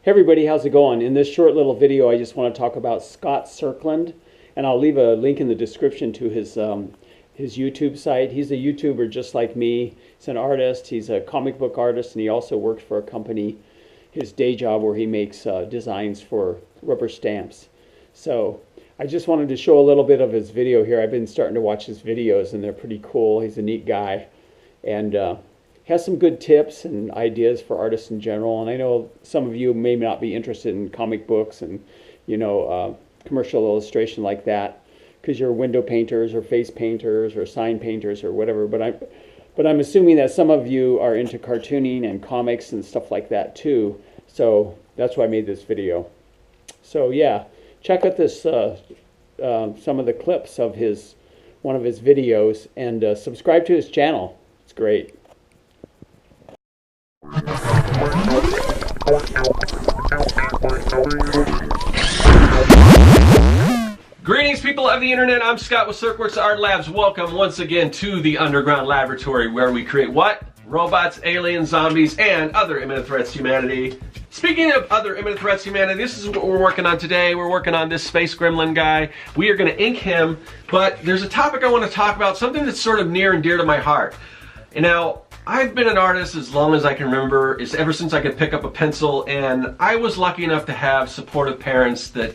Hey everybody, how's it going? In this short little video, I just want to talk about Scott SERKLAND, and I'll leave a link in the description to his YouTube site. He's a YouTuber just like me. He's an artist. He's a comic book artist, and he also works for a company, his day job, where he makes designs for rubber stamps. So I just wanted to show a little bit of his video here. I've been starting to watch his videos, and they're pretty cool. He's a neat guy, and has some good tips and ideas for artists in general. And I know some of you may not be interested in comic books and, you know, commercial illustration like that, because you're window painters or face painters or sign painters or whatever. But I'm assuming that some of you are into cartooning and comics and stuff like that too. So that's why I made this video. So yeah, check out this some of the clips of one of his videos, and subscribe to his channel. It's great. Greetings, people of the internet. I'm Scott with SERKWorks Art Labs. Welcome once again to the underground laboratory where we create what? Robots, aliens, zombies, and other imminent threats to humanity. Speaking of other imminent threats to humanity, this is what we're working on today. We're working on this space gremlin guy. We are going to ink him, but there's a topic I want to talk about, something that's sort of near and dear to my heart. And now, I've been an artist as long as I can remember, ever since I could pick up a pencil, and I was lucky enough to have supportive parents that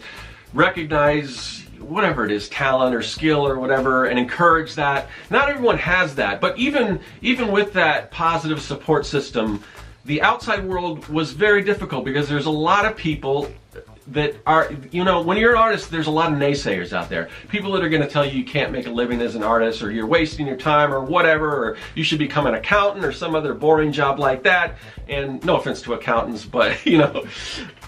recognize whatever it is, talent or skill or whatever, and encourage that. Not everyone has that, but even with that positive support system, the outside world was very difficult because there's a lot of people that are, you know, when you're an artist, there's a lot of naysayers out there. People that are going to tell you can't make a living as an artist, or you're wasting your time, or whatever, or you should become an accountant or some other boring job like that. And no offense to accountants, but you know,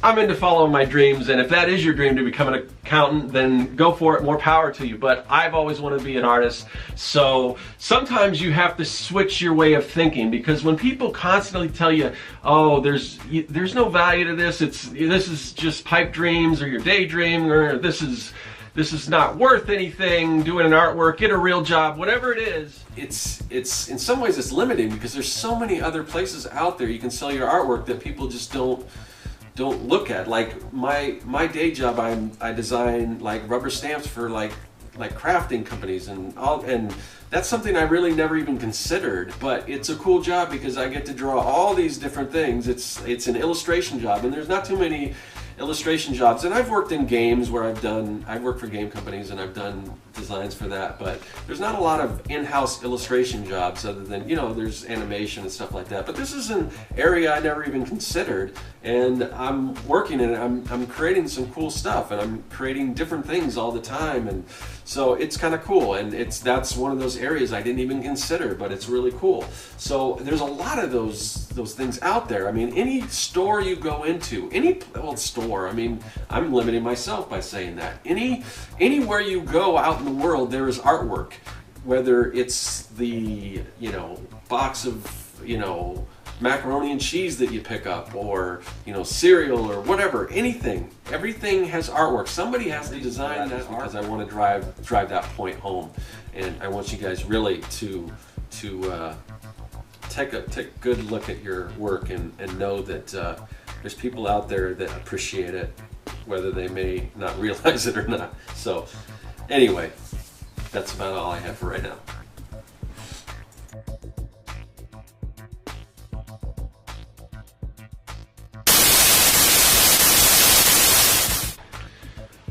I'm into following my dreams, and if that is your dream to become an accountant, then go for it, more power to you. But I've always wanted to be an artist, so sometimes you have to switch your way of thinking, because when people constantly tell you, oh, there's no value to this, this is just pipe dreams, or your daydream, or this is not worth anything, doing an artwork, get a real job, whatever it is, it's in some ways it's limiting, because there's so many other places out there you can sell your artwork that people just don't look at. Like my day job, I design like rubber stamps for like crafting companies and that's something I really never even considered, but it's a cool job because I get to draw all these different things. It's an illustration job, and there's not too many illustration jobs. And I've worked in games where I've worked for game companies and I've done designs for that, but there's not a lot of in-house illustration jobs other than, you know, there's animation and stuff like that. But this is an area I never even considered, and I'm working in it. I'm creating some cool stuff, and I'm creating different things all the time, and so it's kind of cool. And that's one of those areas I didn't even consider, but it's really cool. So there's a lot of those things out there. I mean, any store you go into, any old store, I mean, I'm limiting myself by saying that. Anywhere you go out in the world, there is artwork. Whether it's the, you know, box of, you know, macaroni and cheese that you pick up, or, you know, cereal or whatever, anything, everything has artwork. Somebody has to design that, because I want to drive that point home, and I want you guys really to take a good look at your work and know that there's people out there that appreciate it, whether they may not realize it or not. So anyway, that's about all I have for right now.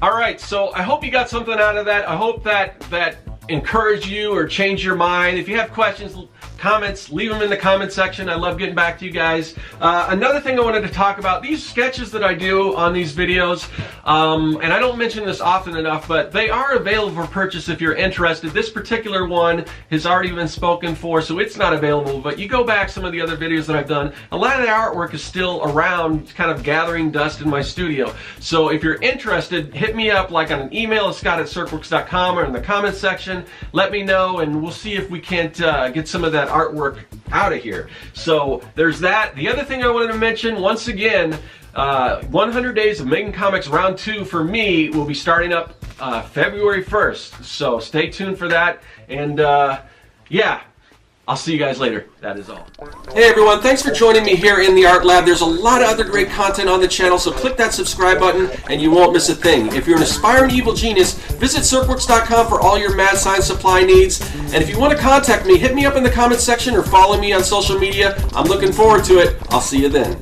All right, so I hope you got something out of that. I hope that encouraged you or changed your mind. If you have questions, comments, leave them in the comment section. I love getting back to you guys. Another thing I wanted to talk about, these sketches that I do on these videos, and I don't mention this often enough, but they are available for purchase if you're interested. This particular one has already been spoken for, so it's not available, but you go back some of the other videos that I've done, a lot of the artwork is still around, kind of gathering dust in my studio. So if you're interested, hit me up, like on an email at scott@serkworks.com, or in the comment section. Let me know, and we'll see if we can't get some of that artwork out of here. So there's that. The other thing I wanted to mention, once again, 100 Days of Making Comics Round 2 for me will be starting up February 1st. So stay tuned for that. And yeah, I'll see you guys later. That is all. Hey everyone, thanks for joining me here in the Art Lab. There's a lot of other great content on the channel, so click that subscribe button and you won't miss a thing. If you're an aspiring evil genius, visit SERKLAND.com for all your mad science supply needs. And if you want to contact me, hit me up in the comments section or follow me on social media. I'm looking forward to it. I'll see you then.